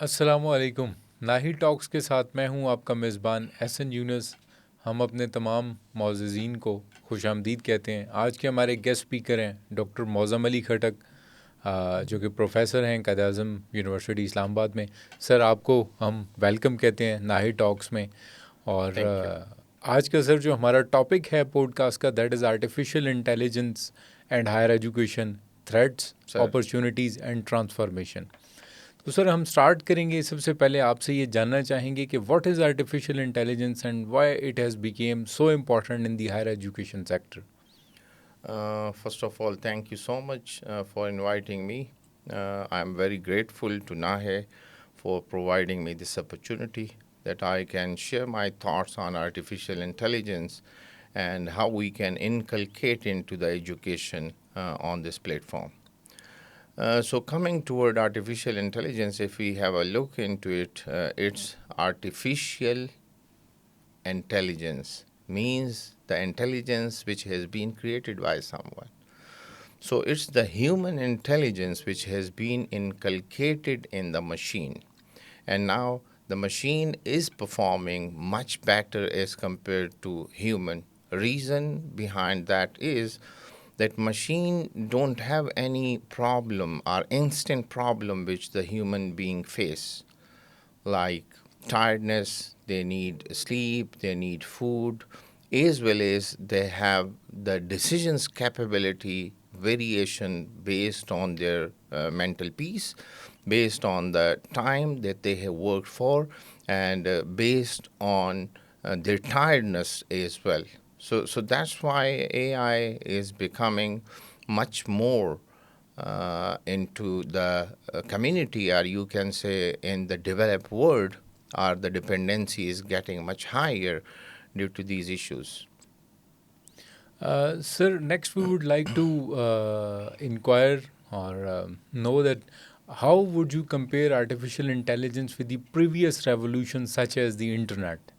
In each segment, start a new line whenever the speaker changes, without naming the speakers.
अस्सलामुअलैकुम। नाही टॉक्स के साथ मैं हूं आपका मेज़बान एहसन यूनुस। हम अपने तमाम मौज़ज़ीन को खुशामदीद कहते हैं। आज के हमारे गेस्ट स्पीकर हैं डॉक्टर मौज़म अली खटक, जो कि प्रोफेसर हैं क़ायद-ए-आज़म यूनिवर्सिटी इस्लामाबाद में। सर, आपको हम वेलकम कहते हैं नाही टॉक्स में। और
Thank you.
आज का सर जो हमारा टॉपिक है पॉडकास्ट का, that is artificial intelligence and higher education, threats,
Sir,
opportunities and transformation. तो सर, हम स्टार्ट करेंगे। सबसे पहले आपसे ये जानना चाहेंगे कि what is artificial intelligence and why it has become so important in the higher education sector.
first of all, thank you so much for inviting me. I'm very grateful to NAHE for providing me this opportunity that I can share my thoughts on artificial intelligence and how we can inculcate into the education on this platform. So, coming toward artificial intelligence, if we have a look into it, it's artificial intelligence means the intelligence which has been created by someone. So it's the human intelligence which has been inculcated in the machine. And now the machine is performing much better as compared to human. Reason behind that is that machine don't have any problem or instant problem which the human being face, like tiredness, they need sleep, they need food, as well as they have the decisions capability variation based on their mental peace, based on the time that they have worked for, and based on their tiredness as well. So that's why AI is becoming much more into the community, or you can say in the developed world, or the dependency is getting much higher due to these issues.
Sir, next we would like to inquire or know that how would you compare artificial intelligence with the previous revolutions such as the internet?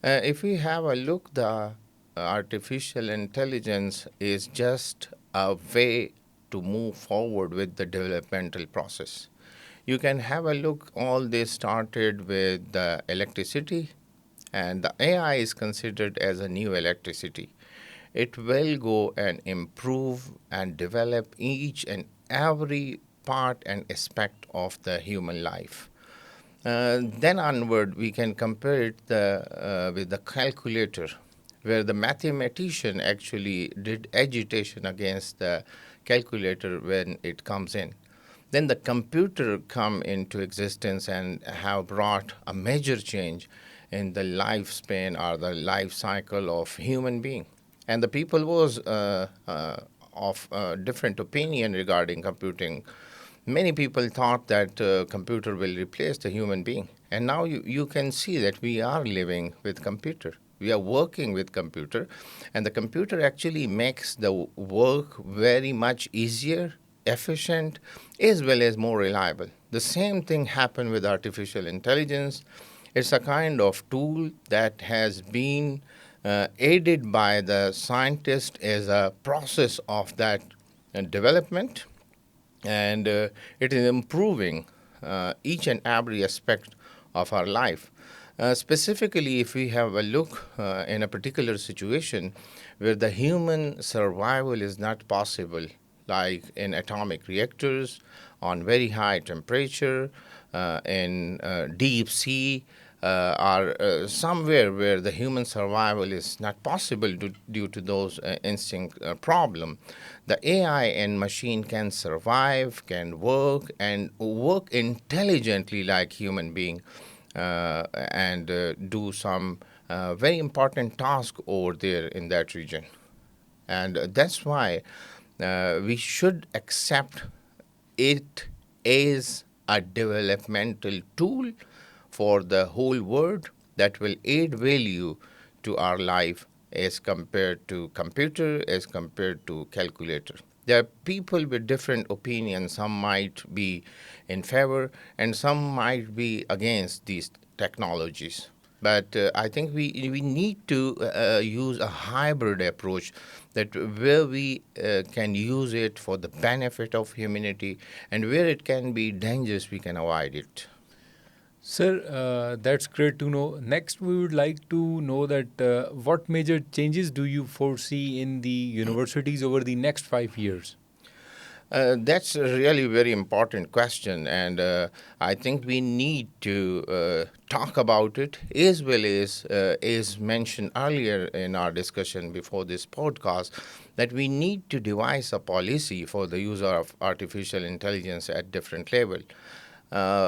If we have a look, the artificial intelligence is just a way to move forward with the developmental process. You can have a look, all this started with the electricity, and the AI is considered as a new electricity. It will go and improve and develop each and every part and aspect of the human life. Then onward, we can compare it with the calculator, where the mathematician actually did agitation against the calculator when it comes in. Then the computer come into existence and have brought a major change in the lifespan or the life cycle of human being. And the people was of different opinion regarding computing. Many people thought that computer will replace the human being, and now you can see that we are living with computer, we are working with computer, and the computer actually makes the work very much easier, efficient, as well as more reliable. The same thing happened with artificial intelligence. It's a kind of tool that has been aided by the scientist as a process of that development, and it is improving each and every aspect of our life. Specifically, if we have a look in a particular situation where the human survival is not possible, like in atomic reactors, on very high temperature, in deep sea, or somewhere where the human survival is not possible due to those instinct problem, the AI and machine can survive, can work, and work intelligently like human being, and do some very important task over there in that region. And that's why we should accept it as a developmental tool for the whole world that will add value to our life as compared to computer, as compared to calculator. There are people with different opinions. Some might be in favor and some might be against these technologies. But I think we need to use a hybrid approach, that where we can use it for the benefit of humanity, and where it can be dangerous, we can avoid it.
Sir, that's great to know. Next, we would like to know that what major changes do you foresee in the universities over the next 5 years?
That's a really very important question, and I think we need to talk about it, as well as mentioned earlier in our discussion before this podcast, that we need to devise a policy for the use of artificial intelligence at different level.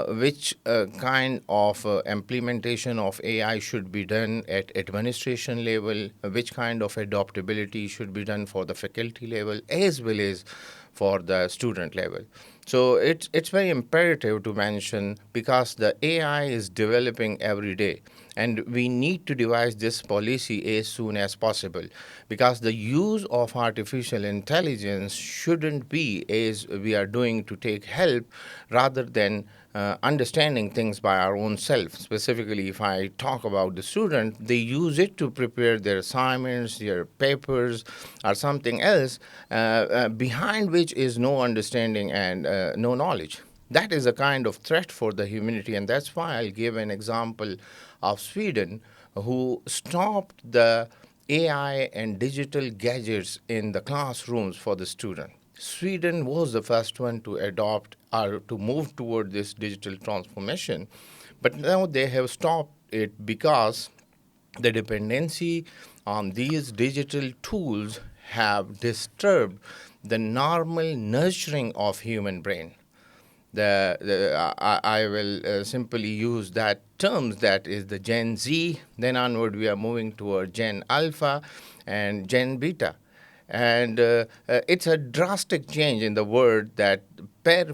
Which kind of implementation of AI should be done at administration level, which kind of adaptability should be done for the faculty level as well as for the student level. So it's very imperative to mention, because the AI is developing every day, and we need to devise this policy as soon as possible, because the use of artificial intelligence shouldn't be as we are doing to take help, rather than understanding things by our own self. Specifically, if I talk about the student, they use it to prepare their assignments, their papers, or something else, behind which is no understanding and no knowledge. That is a kind of threat for the humanity, and that's why I'll give an example of Sweden, who stopped the AI and digital gadgets in the classrooms for the student. Sweden was the first one to adopt or to move toward this digital transformation, but now they have stopped it because the dependency on these digital tools have disturbed the normal nurturing of human brain. I will simply use that terms, that is the Gen Z. Then onward, we are moving toward Gen Alpha and Gen Beta. And it's a drastic change in the word that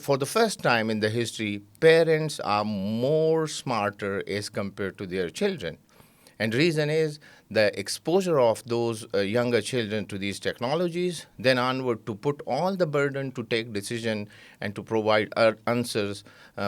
for the first time in the history, parents are more smarter as compared to their children. And reason is the exposure of those younger children to these technologies, then onward to put all the burden to take decision and to provide answers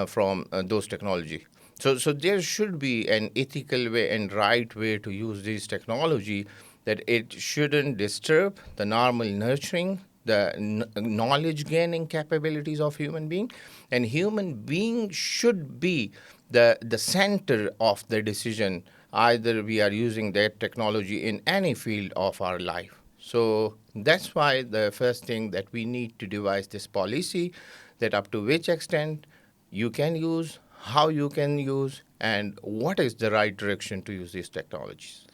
from those technology. So there should be an ethical way and right way to use this technology, that it shouldn't disturb the normal nurturing, the knowledge gaining capabilities of human being, and human being should be the center of the decision, either we are using that technology in any field of our life. So that's why the first thing that we need to devise this policy, that up to which extent you can use, how you can use, and what is the right direction to use these technologies.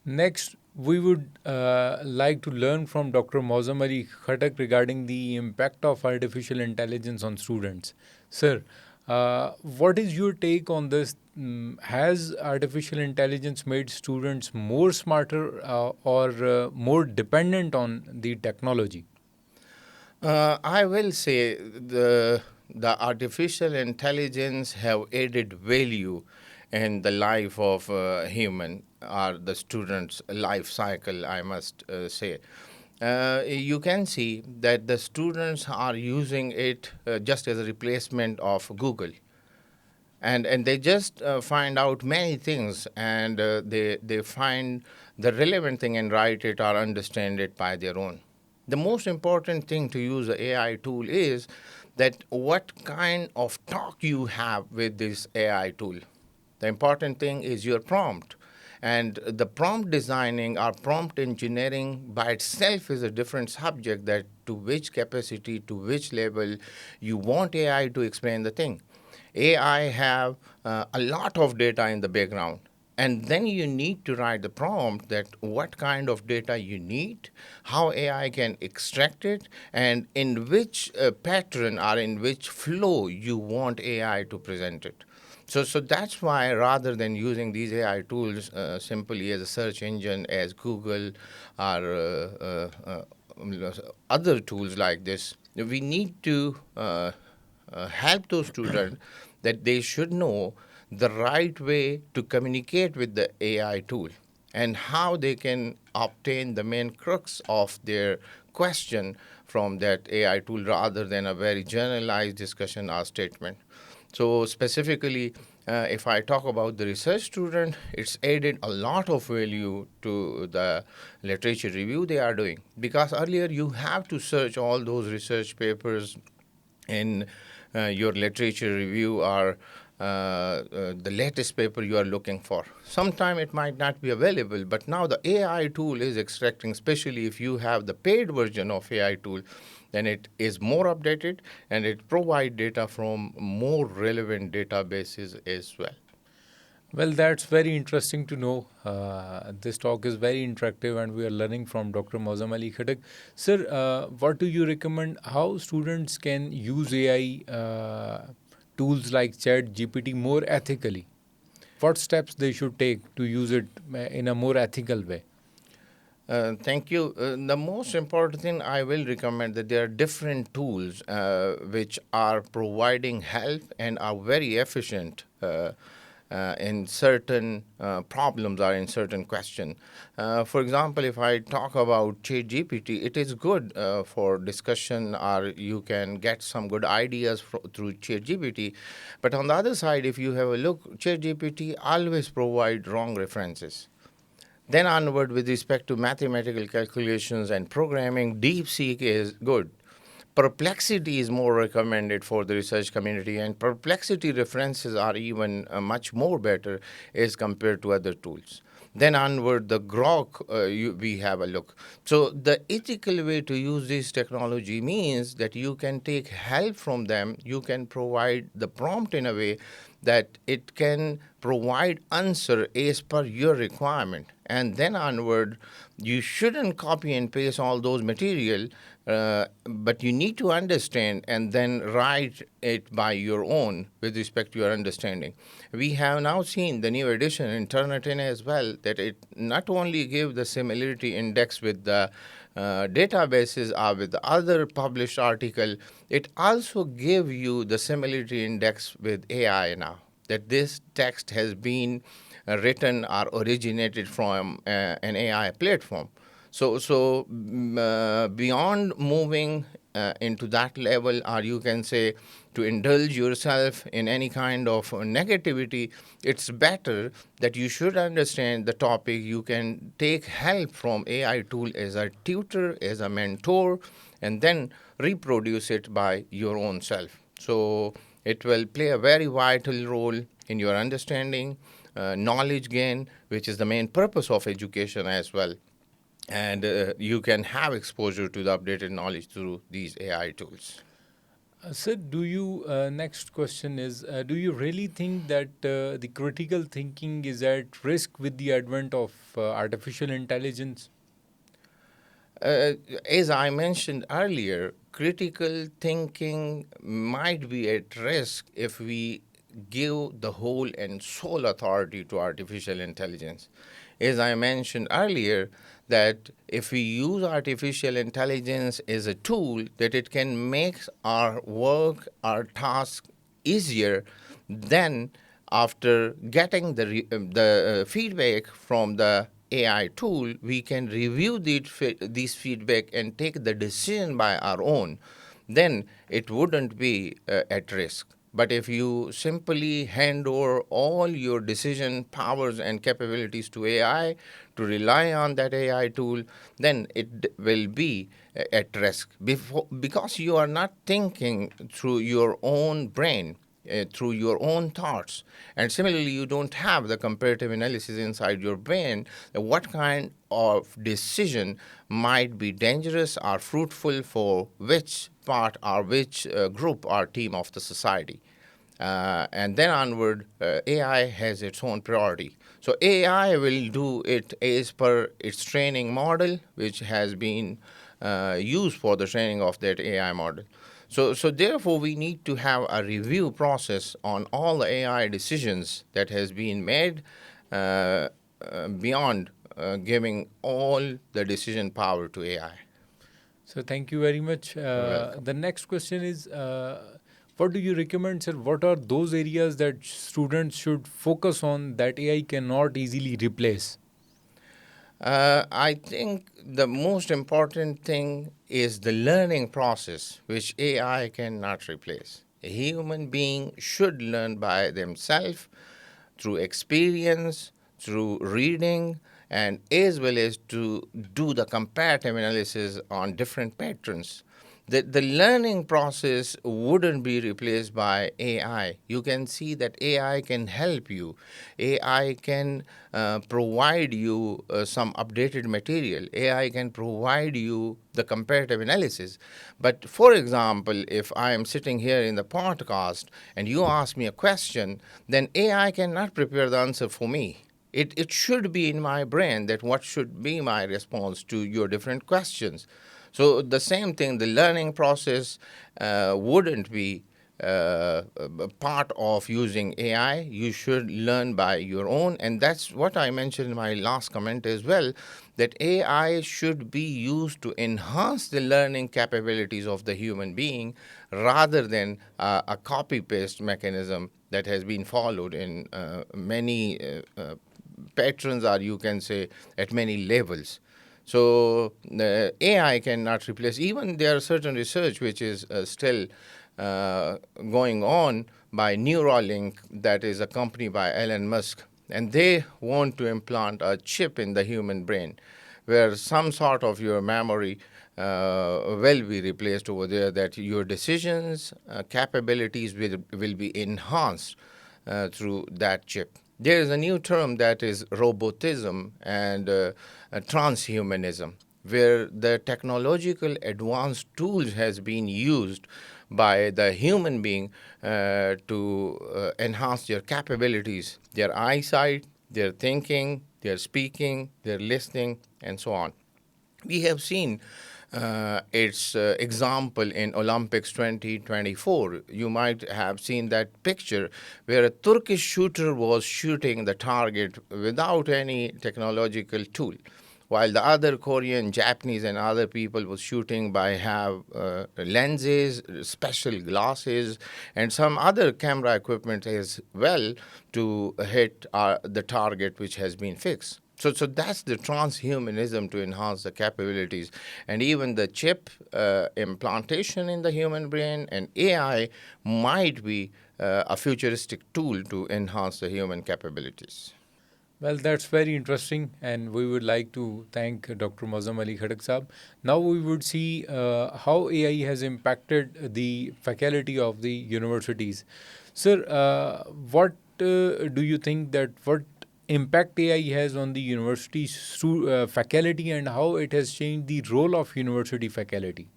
Next, we would like to learn from Dr. Mozam Ali Khatak regarding the impact of artificial intelligence on students. Sir, what is your take on this? Has artificial intelligence made students more smarter or more dependent on the technology?
I will say the artificial intelligence have added value in the life of human, or the student's life cycle, I must say. You can see that the students are using it just as a replacement of Google, and they just find out many things, and they find the relevant thing and write it or understand it by their own. The most important thing to use the AI tool is that what kind of talk you have with this AI tool. The important thing is your prompt. And the prompt designing or prompt engineering by itself is a different subject, that to which capacity, to which level you want AI to explain the thing. AI have a lot of data in the background. And then you need to write the prompt, that what kind of data you need, how AI can extract it, and in which pattern or in which flow you want AI to present it. So that's why, rather than using these AI tools simply as a search engine, as Google or other tools like this, we need to help those students that they should know the right way to communicate with the AI tool, and how they can obtain the main crux of their question from that AI tool, rather than a very generalized discussion or statement. So specifically, if I talk about the research student, it's added a lot of value to the literature review they are doing, because earlier you have to search all those research papers in your literature review, or the latest paper you are looking for. Sometime it might not be available, but now the AI tool is extracting, especially if you have the paid version of AI tool, then it is more updated and it provides data from more relevant databases as well.
Well, that's very interesting to know. This talk is very interactive, and we are learning from Dr. Mozam Ali Khattak. Sir, what do you recommend how students can use AI tools like Chat GPT more ethically? What steps they should take to use it in a more ethical way?
Thank you. The most important thing I will recommend that there are different tools which are providing help and are very efficient in certain problems or in certain question. For example, if I talk about ChatGPT, it is good for discussion, or you can get some good ideas through ChatGPT. But on the other side, if you have a look, ChatGPT always provide wrong references. Then onward, with respect to mathematical calculations and programming, DeepSeek is good. Perplexity is more recommended for the research community, and Perplexity references are even much more better as compared to other tools. Then onward, the Grok, we have a look. So the ethical way to use this technology means that you can take help from them. You can provide the prompt in a way that it can provide answer as per your requirement. And then onward, you shouldn't copy and paste all those material, but you need to understand and then write it by your own with respect to your understanding. We have now seen the new edition in Turnitin as well, that it not only gives the similarity index with the databases or with the other published article, it also give you the similarity index with AI now, that this text has been written or originated from an AI platform. So beyond moving into that level, or you can say to indulge yourself in any kind of negativity, it's better that you should understand the topic. You can take help from AI tool as a tutor, as a mentor, and then reproduce it by your own self. So it will play a very vital role in your understanding, knowledge gain, which is the main purpose of education as well. And you can have exposure to the updated knowledge through these AI tools.
Sir, next question is, do you really think that the critical thinking is at risk with the advent of artificial intelligence?
As I mentioned earlier, critical thinking might be at risk if we give the whole and sole authority to artificial intelligence. As I mentioned earlier, that if we use artificial intelligence as a tool, that it can make our work, our task easier, then after getting the feedback from the AI tool, we can review these feedback and take the decision by our own. Then it wouldn't be at risk. But if you simply hand over all your decision powers and capabilities to AI to rely on that AI tool, then it will be at risk because you are not thinking through your own brain. Through your own thoughts. And similarly, you don't have the comparative analysis inside your brain. What kind of decision might be dangerous or fruitful for which part or which group or team of the society? And then onward, AI has its own priority. So AI will do it as per its training model, which has been used for the training of that AI model. So therefore, we need to have a review process on all the AI decisions that has been made beyond giving all the decision power to AI.
So thank you very much.
Welcome.
The next question is, what do you recommend, sir? What are those areas that students should focus on that AI cannot easily replace?
I think the most important thing is the learning process, which AI cannot replace. A human being should learn by themselves through experience, through reading, and as well as to do the comparative analysis on different patterns. The learning process wouldn't be replaced by AI. You can see that AI can help you. AI can provide you some updated material. AI can provide you the comparative analysis. But for example, if I am sitting here in the podcast and you ask me a question, then AI cannot prepare the answer for me. It should be in my brain that what should be my response to your different questions. So the same thing, the learning process wouldn't be part of using AI. You should learn by your own, and that's what I mentioned in my last comment as well, that AI should be used to enhance the learning capabilities of the human being rather than a copy-paste mechanism that has been followed in many patterns, or you can say at many levels. So AI cannot replace. Even there are certain research which is still going on by Neuralink, that is a company by Elon Musk, and they want to implant a chip in the human brain, where some sort of your memory will be replaced over there. That your decisions, capabilities will be enhanced through that chip. There is a new term that is robotism and transhumanism, where the technological advanced tools has been used by the human being to enhance their capabilities, their eyesight, their thinking, their speaking, their listening, and so on. We have seen its example in Olympics 2024. You might have seen that picture where a Turkish shooter was shooting the target without any technological tool, while the other Korean, Japanese, and other people was shooting by have lenses, special glasses, and some other camera equipment as well to hit the target which has been fixed. So that's the transhumanism, to enhance the capabilities. And even the chip implantation in the human brain and AI might be a futuristic tool to enhance the human capabilities.
Well, that's very interesting, and we would like to thank Dr. Mozam Ali Khadak Saab. Now we would see how AI has impacted the faculty of the universities. Sir, what do you think that what impact AI has on the university faculty, and how it has changed the role of university faculty?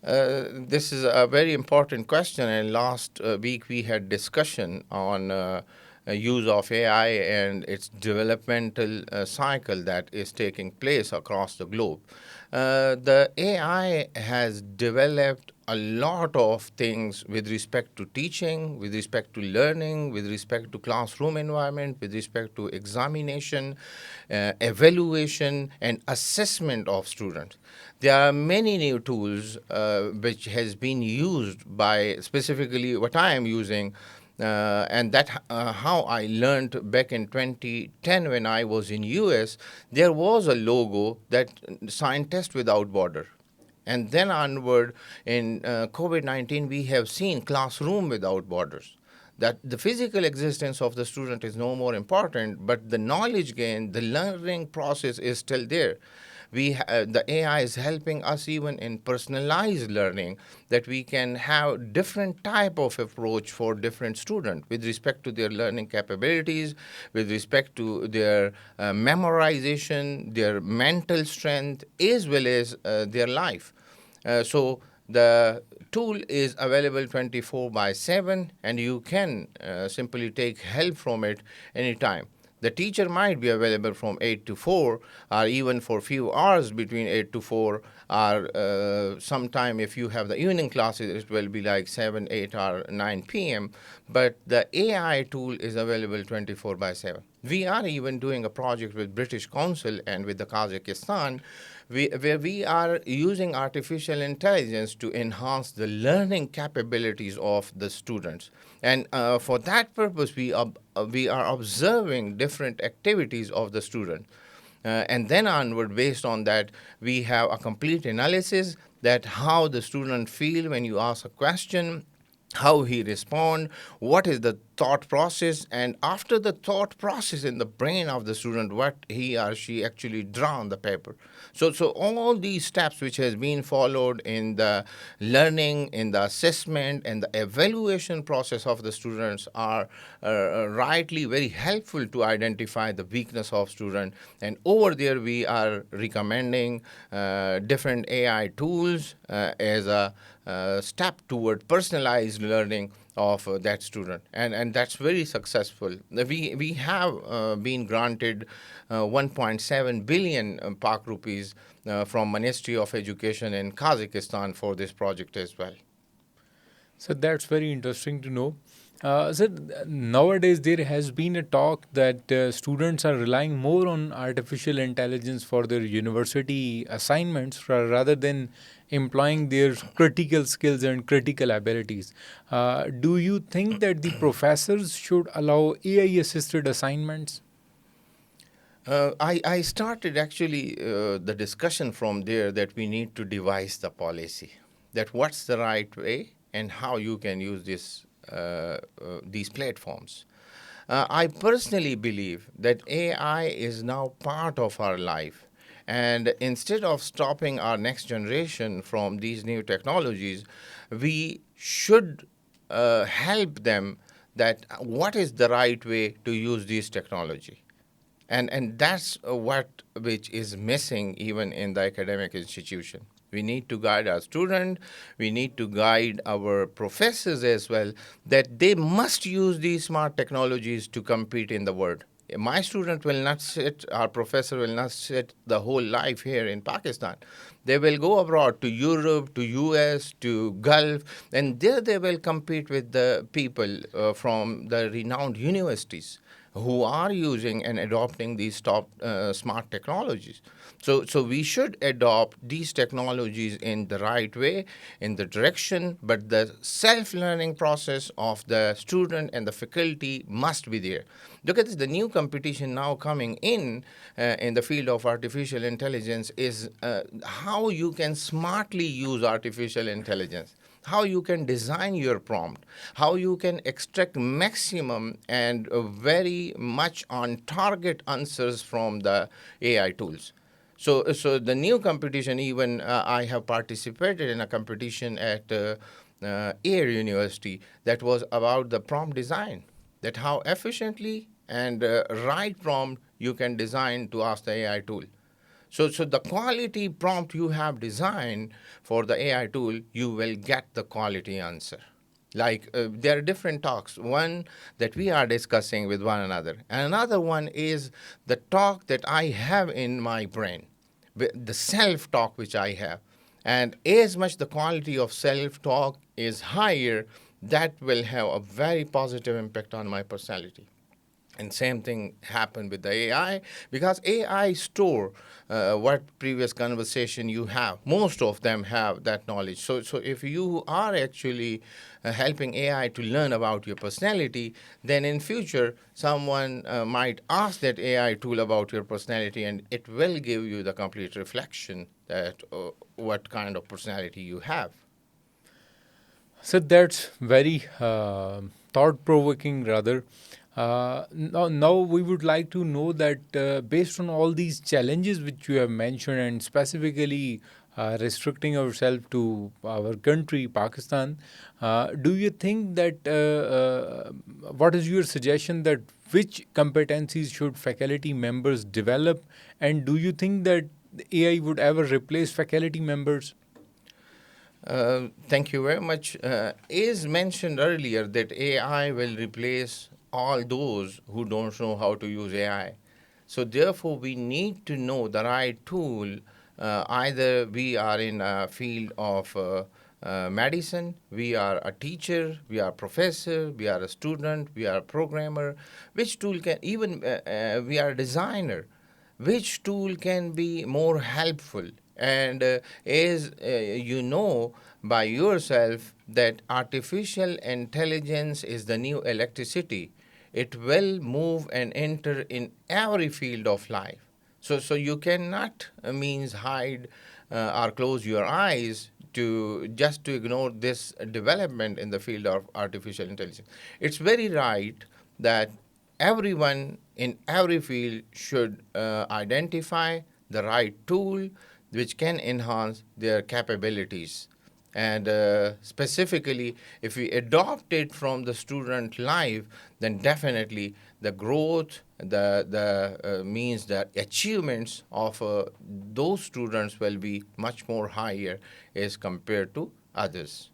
This is a very important question, and last week we had discussion on use of AI and its developmental cycle that is taking place across the globe. The AI has developed a lot of things with respect to teaching, with respect to learning, with respect to classroom environment, with respect to examination, evaluation, and assessment of students. There are many new tools which has been used by, specifically what I am using, and that how I learned back in 2010 when I was in US. There was a logo that Scientists Without Border. And then onward in COVID-19, we have seen Classroom Without Borders. That the physical existence of the student is no more important, but the knowledge gain, the learning process is still there. The AI is helping us even in personalized learning, that we can have different type of approach for different students with respect to their learning capabilities, with respect to their memorization, their mental strength, as well as their life. So the tool is available 24 by 7, and you can simply take help from it anytime. The teacher might be available from 8 to 4, or even for few hours between 8 to 4, or sometime if you have the evening classes, it will be like 7, 8, or 9 p.m. But the AI tool is available 24 by 7. We are even doing a project with British Council and with the Kazakhstan, where we are using artificial intelligence to enhance the learning capabilities of the students. And for that purpose, we are observing different activities of the student. And then onward, based on that, we have a complete analysis that how the student feel when you ask a question, how he respond, what is the thought process, and after the thought process in the brain of the student, what he or she actually draw on the paper. So all these steps which has been followed in the learning, in the assessment, and the evaluation process of the students are rightly very helpful to identify the weakness of student. And over there we are recommending different AI tools as a step toward personalized learning of that student, and that's very successful. We have been granted 1.7 billion Pak rupees from Ministry of Education in Kazakhstan for this project as well.
So that's very interesting to know. So nowadays there has been a talk that students are relying more on artificial intelligence for their university assignments rather than employing their critical skills and critical abilities. Do you think that the professors should allow AI assisted assignments?
I started actually the discussion from there that we need to devise the policy, that what's the right way and how you can use these platforms. I personally believe that AI is now part of our life. And instead of stopping our next generation from these new technologies, we should help them that what is the right way to use this technology. And that's what which is missing even in the academic institution. We need to guide our student, we need to guide our professors as well, that they must use these smart technologies to compete in the world. My student will not sit, our professor will not sit the whole life here in Pakistan. They will go abroad to Europe, to US, to Gulf, and there they will compete with the people from the renowned universities who are using and adopting these top smart technologies. So we should adopt these technologies in the right way, in the direction, but the self-learning process of the student and the faculty must be there. Look at this, the new competition now coming in the field of artificial intelligence is how you can smartly use artificial intelligence, how you can design your prompt, how you can extract maximum and very much on target answers from the AI tools. So the new competition, even I have participated in a competition at Air University that was about the prompt design, that how efficiently and right prompt you can design to ask the AI tool. So the quality prompt you have designed for the AI tool, you will get the quality answer. Like there are different talks. One that we are discussing with one another, and another one is the talk that I have in my brain, the self-talk which I have. And as much the quality of self-talk is higher, that will have a very positive impact on my personality. And same thing happened with the AI, because AI store what previous conversation you have. Most of them have that knowledge. So if you are actually helping AI to learn about your personality, then in future someone might ask that AI tool about your personality, and it will give you the complete reflection that what kind of personality you have.
So that's very thought-provoking, rather. Now we would like to know that based on all these challenges which you have mentioned, and specifically restricting ourselves to our country, Pakistan, do you think that what is your suggestion that which competencies should faculty members develop, and do you think that AI would ever replace faculty members?
Thank you very much. As mentioned earlier, that AI will replace all those who don't know how to use AI. So therefore, we need to know the right tool. Either we are in a field of medicine, we are a teacher, we are a professor, we are a student, we are a programmer. Which tool can even we are a designer? Which tool can be more helpful? And as you know by yourself that artificial intelligence is the new electricity, it will move and enter in every field of life. So you cannot means hide or close your eyes to ignore this development in the field of artificial intelligence. It's very right that everyone in every field should identify the right tool which can enhance their capabilities. And specifically, if we adopt it from the student life, then definitely the growth, the means that achievements of those students will be much more higher as compared to others.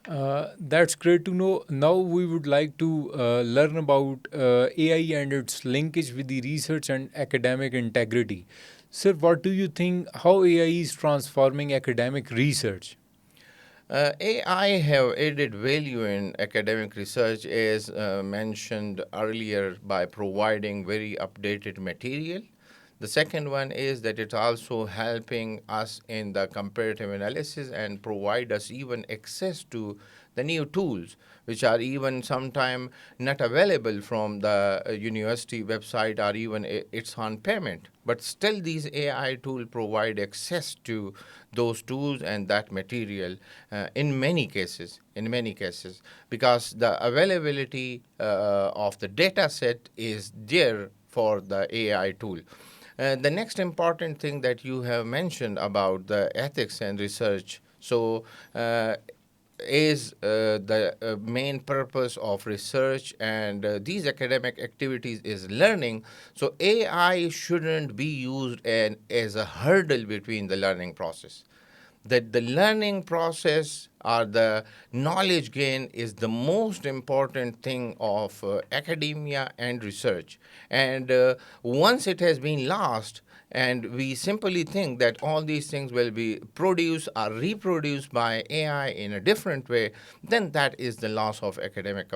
That's great to know. Now we would like to learn about AI and its linkage with the research and academic integrity. Sir, what do you think how AI is transforming academic research?
AI have added value in academic research as mentioned earlier by providing very updated material. The second one is that it's also helping us in the comparative analysis and provide us even access to the new tools, which are even sometime not available from the university website or even it's on payment. But still, these AI tools provide access to those tools and that material in many cases. In many cases, because the availability of the data set is there for the AI tool. The next important thing that you have mentioned about the ethics and research. So, is the main purpose of research and these academic activities is learning. So AI shouldn't be used as a hurdle between the learning process. That the learning process or the knowledge gain is the most important thing of academia and research. And once it has been lost, and we simply think that all these things will be produced or reproduced by AI in a different way, then that is the loss of academic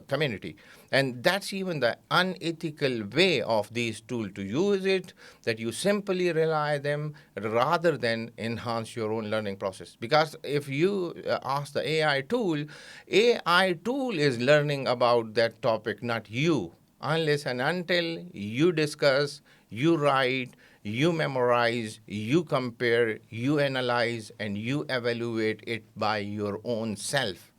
community. And that's even the unethical way of these tools to use it, that you simply rely them rather than enhance your own learning process. Because if you ask the AI tool is learning about that topic, not you. Unless and until you discuss, you write, you memorize, you compare, you analyze, and you evaluate it by your own self.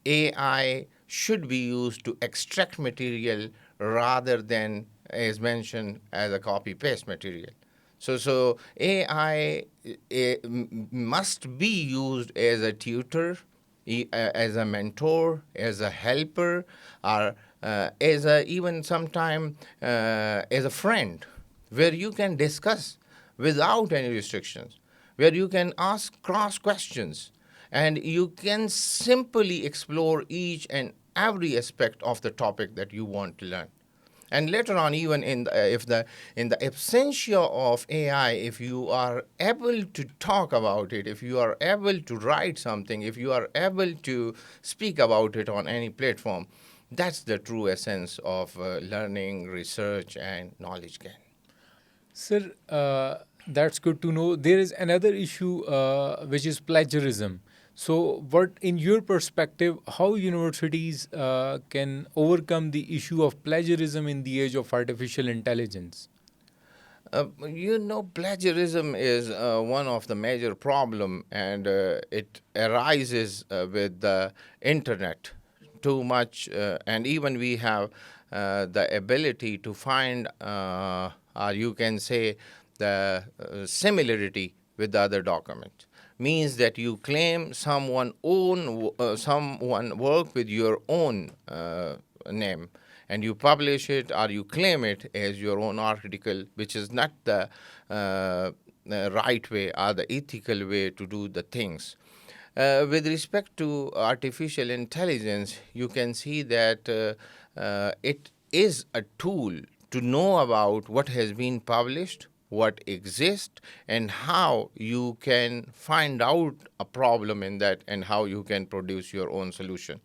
AI should be used to extract material rather than, as mentioned, as a copy paste material. So AI must be used as a tutor, as a mentor, as a helper, or as a even sometime as a friend, where you can discuss without any restrictions, where you can ask cross questions, and you can simply explore each and every aspect of the topic that you want to learn. And later on, even in the absentia of AI, if you are able to talk about it, if you are able to write something, if you are able to speak about it on any platform, that's the true essence of learning, research, and knowledge gain.
Sir, that's good to know. There is another issue which is plagiarism. So, what, in your perspective, how universities can overcome the issue of plagiarism in the age of artificial intelligence?
Plagiarism is one of the major problem, and it arises with the internet too much, and even we have the ability to find, or you can say, the similarity with the other document. Means that you claim someone work with your own name, and you publish it or you claim it as your own article, which is not the right way or the ethical way to do the things. With respect to artificial intelligence, you can see that it is a tool to know about what has been published, what exists, and how you can find out a problem in that and how you can produce your own solution.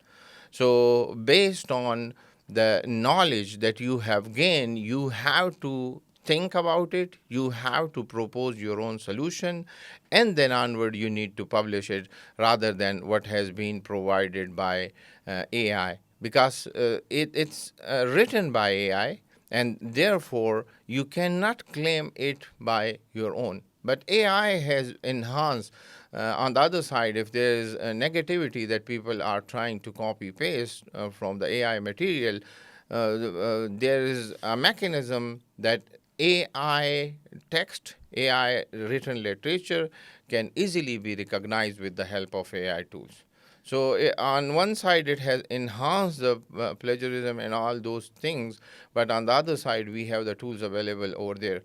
So, based on the knowledge that you have gained, you have to think about it, you have to propose your own solution, and then onward you need to publish it rather than what has been provided by AI. Because it's written by AI, and therefore you cannot claim it by your own. But AI has enhanced. On the other side, if there is a negativity that people are trying to copy paste from the AI material, there is a mechanism that AI text, AI written literature can easily be recognized with the help of AI tools. So on one side, it has enhanced the plagiarism and all those things, but on the other side, we have the tools available over there.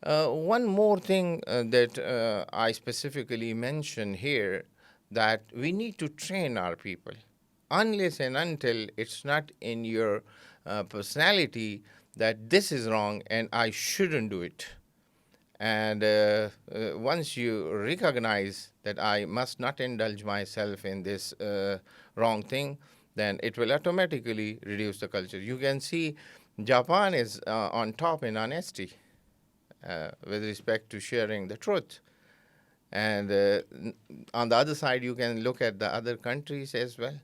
One more thing that I specifically mention here, that we need to train our people. Unless and until it's not in your personality that this is wrong and I shouldn't do it. And once you recognize that I must not indulge myself in this wrong thing, then it will automatically reduce the culture. You can see Japan is on top in honesty with respect to sharing the truth. And on the other side, you can look at the other countries as well.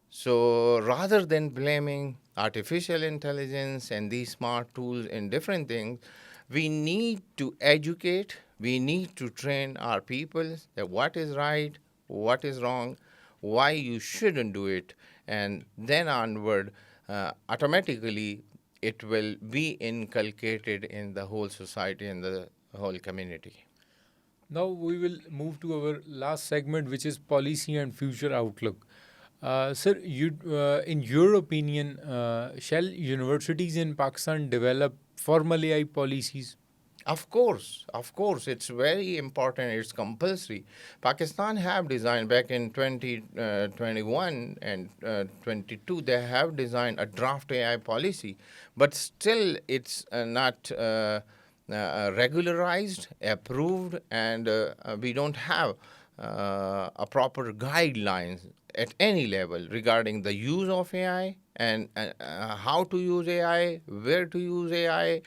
So rather than blaming artificial intelligence and these smart tools in different things, we need to educate, we need to train our people that what is right, what is wrong, why you shouldn't do it, and then onward, automatically it will be inculcated in the whole society and the whole community.
Now we will move to our last segment, which is policy and future outlook. Sir, in your opinion, shall universities in Pakistan develop formal AI policies?
Of course, it's very important. It's compulsory. Pakistan have designed back in 2021 and 22. They have designed a draft AI policy, but still it's not regularized, approved, and we don't have a proper guidelines at any level regarding the use of AI and how to use AI, where to use AI,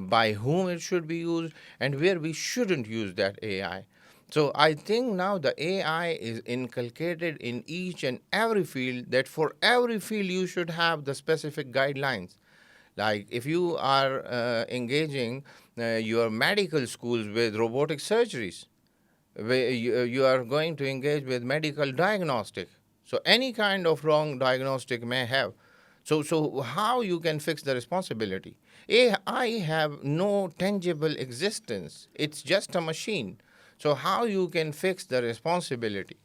by whom it should be used, and where we shouldn't use that AI. So I think now the AI is inculcated in each and every field, that for every field you should have the specific guidelines. Like if you are engaging your medical schools with robotic surgeries, where you are going to engage with medical diagnostic. So any kind of wrong diagnostic may have. So how you can fix the responsibility? AI have no tangible existence. It's just a machine. So how you can fix the responsibility?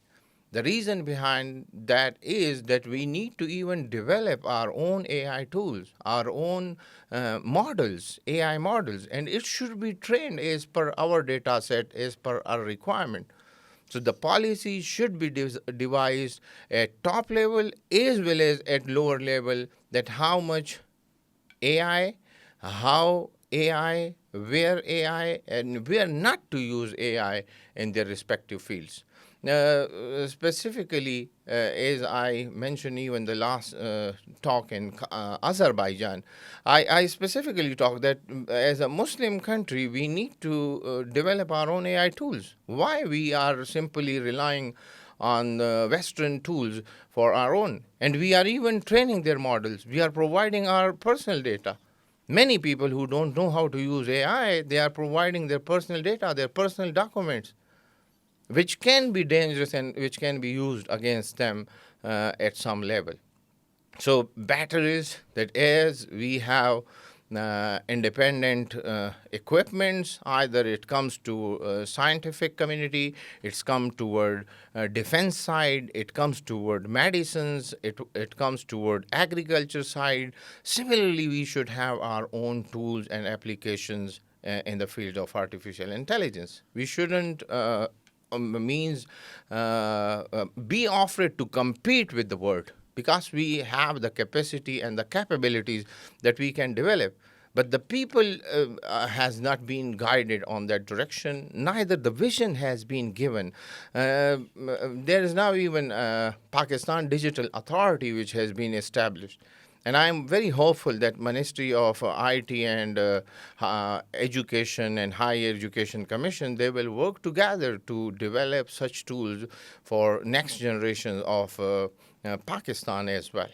The reason behind that is that we need to even develop our own AI tools, our own models, AI models, and it should be trained as per our data set, as per our requirement. So the policy should be devised at top level as well as at lower level, that how much AI, how AI, where AI, and where not to use AI in their respective fields. Specifically, as I mentioned even the last talk in Azerbaijan, I specifically talked that as a Muslim country, we need to develop our own AI tools. Why we are simply relying on Western tools for our own? And we are even training their models. We are providing our personal data. Many people who don't know how to use AI, they are providing their personal data, their personal documents, which can be dangerous and which can be used against them at some level. So better is that as we have independent equipments, either it comes to scientific community, it's come toward defense side, it comes toward medicines, it comes toward agriculture side. Similarly, we should have our own tools and applications in the field of artificial intelligence. We shouldn't means be offered to compete with the world, because we have the capacity and the capabilities that we can develop. But the people has not been guided on that direction, neither the vision has been given. There is now even Pakistan Digital Authority which has been established. And I am very hopeful that Ministry of IT and Education and Higher Education Commission, they will work together to develop such tools for next generation of Pakistan as well.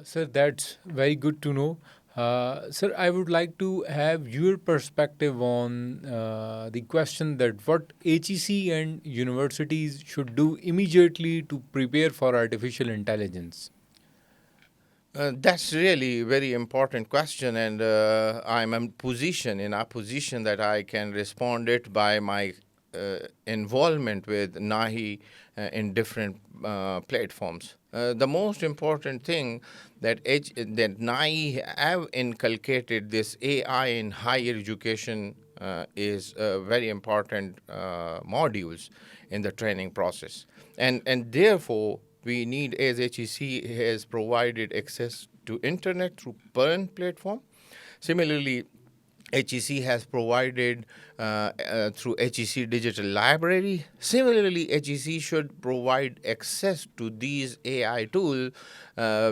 Sir, that's very good to know. Sir, I would like to have your perspective on the question that what HEC and universities should do immediately to prepare for artificial intelligence.
That's really a very important question, and I'm in a position that I can respond it by my involvement with NAHE in different platforms. The most important thing that NAHE have inculcated this AI in higher education is very important modules in the training process, and therefore we need, as HEC has provided access to internet through PERN platform. Similarly, HEC has provided through HEC Digital Library. Similarly, HEC should provide access to these AI tools,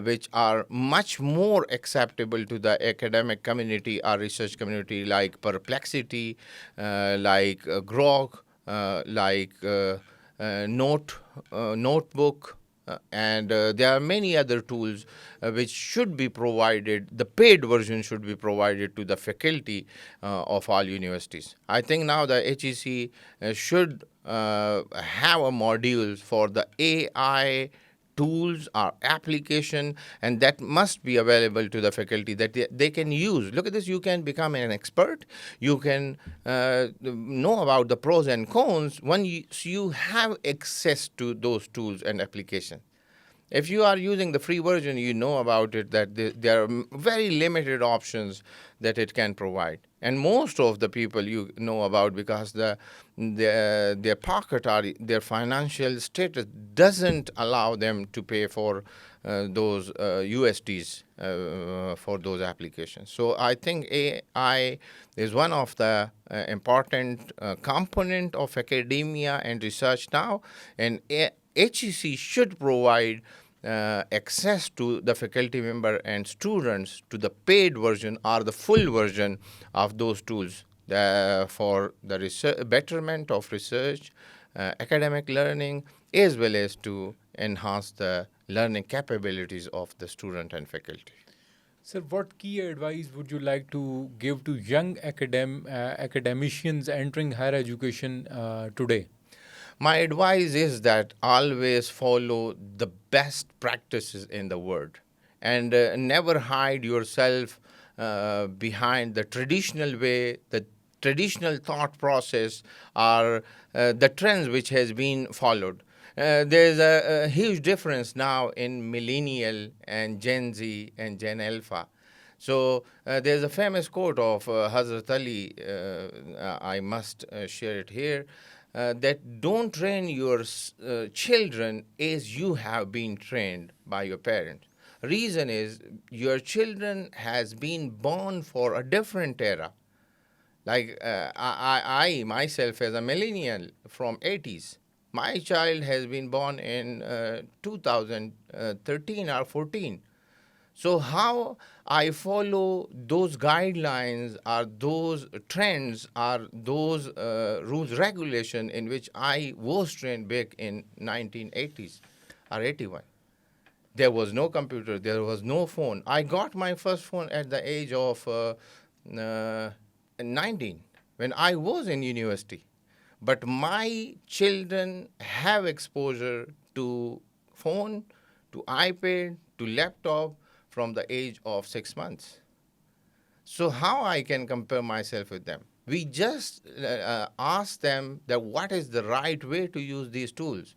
which are much more acceptable to the academic community or research community, like Perplexity, like Grok, like Notebook, and there are many other tools which should be provided. The paid version should be provided to the faculty of all universities. I think now the HEC should have a module for the AI tools or application, and that must be available to the faculty that they can use. Look at this, you can become an expert, you can know about the pros and cons when you have access to those tools and applications. If you are using the free version, you know about it that there are very limited options that it can provide. And most of the people you know about because their pocket or their financial status doesn't allow them to pay for those USDs for those applications. So I think AI is one of the important component of academia and research now, and HEC should provide access to the faculty member and students to the paid version or the full version of those tools for the betterment of research, academic learning, as well as to enhance the learning capabilities of the student and faculty.
Sir, what key advice would you like to give to young academicians entering higher education today?
My advice is that always follow the best practices in the world and never hide yourself behind the traditional way, the traditional thought process, or the trends which has been followed. There's a huge difference now in millennial and Gen Z and Gen Alpha. So there's a famous quote of Hazrat Ali, I must share it here, that don't train your children as you have been trained by your parents. Reason is your children has been born for a different era. Like I myself as a millennial from 80s, my child has been born in 2013 or 14. So how I follow those guidelines or those trends or those rules regulation in which I was trained back in 1980s or 81. There was no computer, there was no phone. I got my first phone at the age of 19 when I was in university. But my children have exposure to phone, to iPad, to laptop from the age of 6 months. So how I can compare myself with them? We just ask them that what is the right way to use these tools,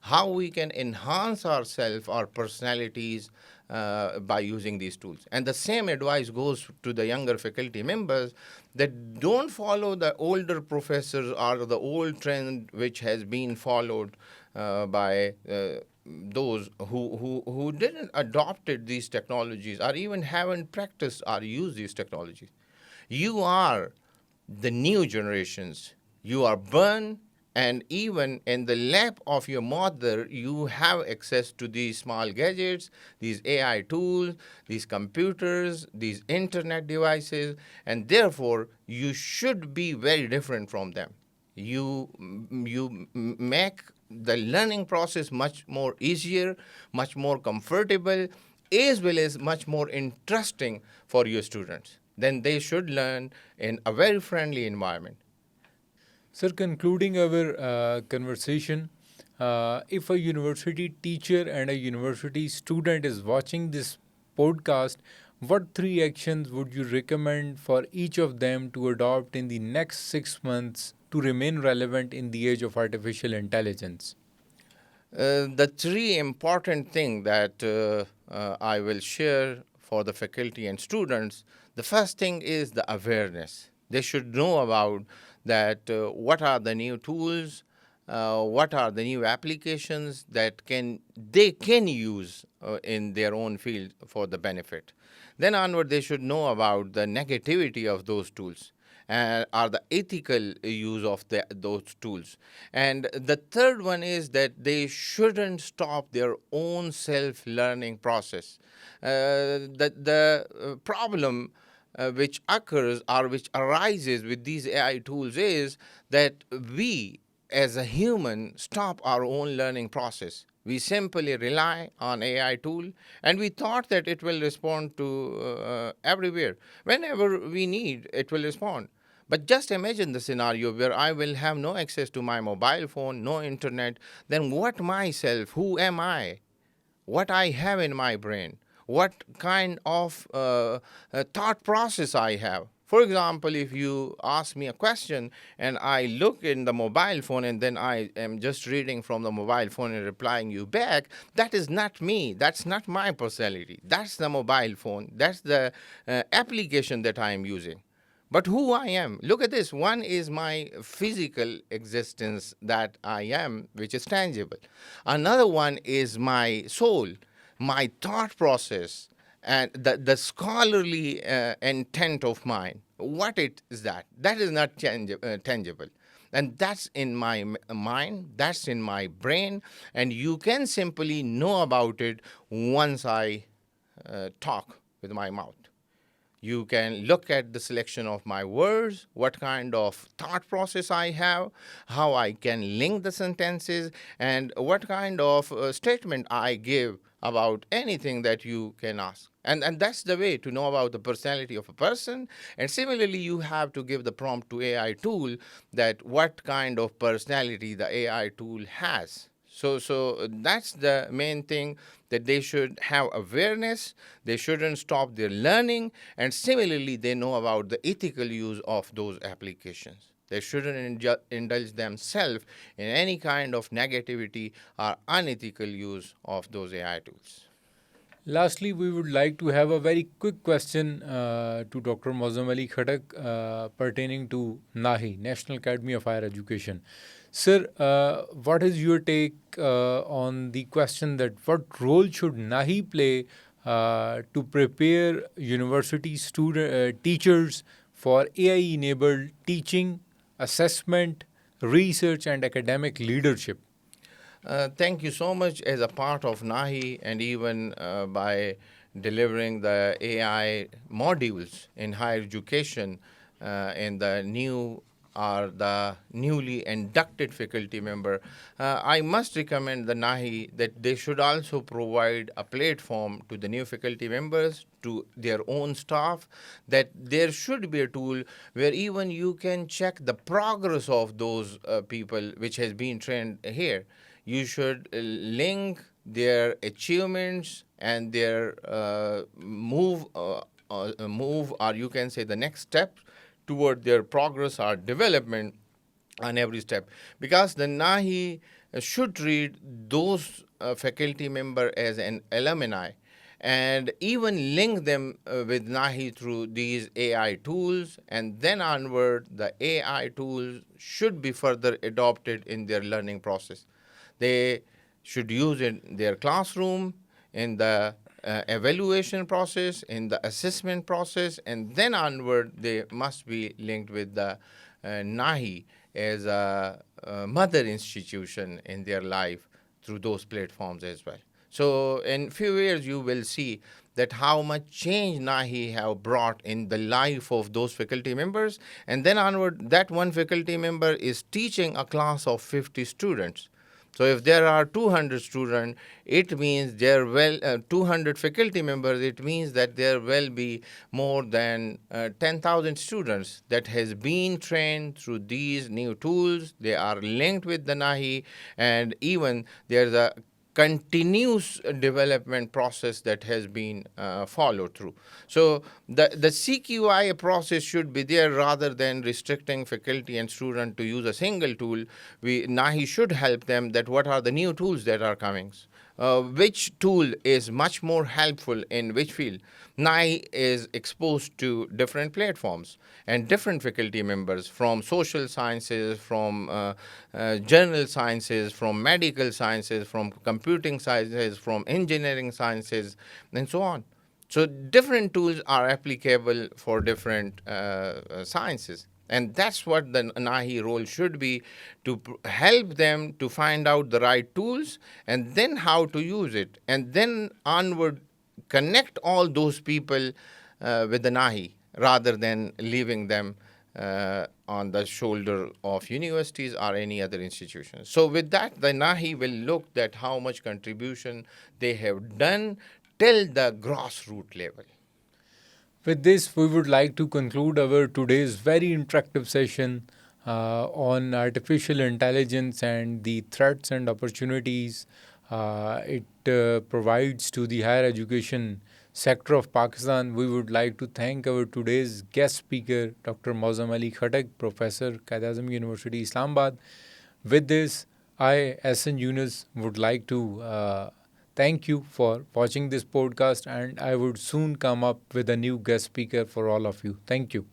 how we can enhance ourselves, our personalities by using these tools. And the same advice goes to the younger faculty members that don't follow the older professors or the old trend which has been followed by those who didn't adopted these technologies or even haven't practiced or used these technologies. You are the new generations. You are born, and even in the lap of your mother, you have access to these small gadgets, these AI tools, these computers, these internet devices, and therefore you should be very different from them. You make the learning process much more easier, much more comfortable, as well as much more interesting for your students. Then they should learn in a very friendly environment.
Sir, concluding our conversation, if a university teacher and a university student is watching this podcast, what three actions would you recommend for each of them to adopt in the next 6 months to remain relevant in the age of artificial intelligence?
The three important things that I will share for the faculty and students, the first thing is the awareness. They should know about that what are the new tools, what are the new applications that they can use in their own field for the benefit. Then onward, they should know about the negativity of those tools are the ethical use of those tools. And the third one is that they shouldn't stop their own self-learning process. The problem which occurs or which arises with these AI tools is that we as a human stop our own learning process. We simply rely on AI tool and we thought that it will respond to everywhere. Whenever we need, it will respond. But just imagine the scenario where I will have no access to my mobile phone, no internet. Then what myself, who am I? What I have in my brain? What kind of thought process I have? For example, if you ask me a question and I look in the mobile phone and then I am just reading from the mobile phone and replying you back, that is not me. That's not my personality. That's the mobile phone. That's the application that I am using. But who I am, look at this. One is my physical existence that I am, which is tangible. Another one is my soul, my thought process, and the scholarly intent of mine. What it is that? That is not tangible. And that's in my mind, that's in my brain, and you can simply know about it once I talk with my mouth. You can look at the selection of my words, what kind of thought process I have, how I can link the sentences, and what kind of statement I give about anything that you can ask. And that's the way to know about the personality of a person. And similarly, you have to give the prompt to AI tool that what kind of personality the AI tool has. So that's the main thing, that they should have awareness, they shouldn't stop their learning, and similarly, they know about the ethical use of those applications. They shouldn't indulge themselves in any kind of negativity or unethical use of those AI tools.
Lastly, we would like to have a very quick question to Dr. Mozam Ali Khatak pertaining to NAHE, National Academy of Higher Education. Sir, what is your take on the question that what role should NAHE play to prepare university teachers for AI-enabled teaching, assessment, research, and academic leadership?
Thank you so much. As a part of NAHE and even by delivering the AI modules in higher education in the new or the newly inducted faculty member, I must recommend the NAHE that they should also provide a platform to the new faculty members, to their own staff, that there should be a tool where even you can check the progress of those people which has been trained here. You should link their achievements and their move, or you can say the next step toward their progress or development on every step. Because the NAHE should treat those faculty member as an alumni and even link them with NAHE through these AI tools, and then onward, the AI tools should be further adopted in their learning process. They should use it in their classroom, in the evaluation process, in the assessment process, and then onward, they must be linked with the NAHE as a mother institution in their life through those platforms as well. So in few years, you will see that how much change NAHE have brought in the life of those faculty members. And then onward, that one faculty member is teaching a class of 50 students. So if there are 200 students, it means 200 faculty members, it means that there will be more than 10,000 students that has been trained through these new tools. They are linked with the NAHE, and even there's a continuous development process that has been followed through. So the CQI process should be there rather than restricting faculty and student to use a single tool. NAHE should help them that what are the new tools that are coming. Which tool is much more helpful in which field. NAHE is exposed to different platforms and different faculty members from social sciences, from general sciences, from medical sciences, from computing sciences, from engineering sciences, and so on. So different tools are applicable for different sciences. And that's what the NAHE role should be, to help them to find out the right tools and then how to use it. And then onward, connect all those people with the NAHE rather than leaving them on the shoulder of universities or any other institutions. So with that, the NAHE will look at how much contribution they have done till the grassroots level.
With this, we would like to conclude our today's very interactive session on artificial intelligence and the threats and opportunities it provides to the higher education sector of Pakistan. We would like to thank our today's guest speaker, Dr. Mozam Ali Khattak, Professor, Quaid-e-Azam University, Islamabad. With this, I, SN Yunus, would like to thank you for watching this podcast, and I would soon come up with a new guest speaker for all of you. Thank you.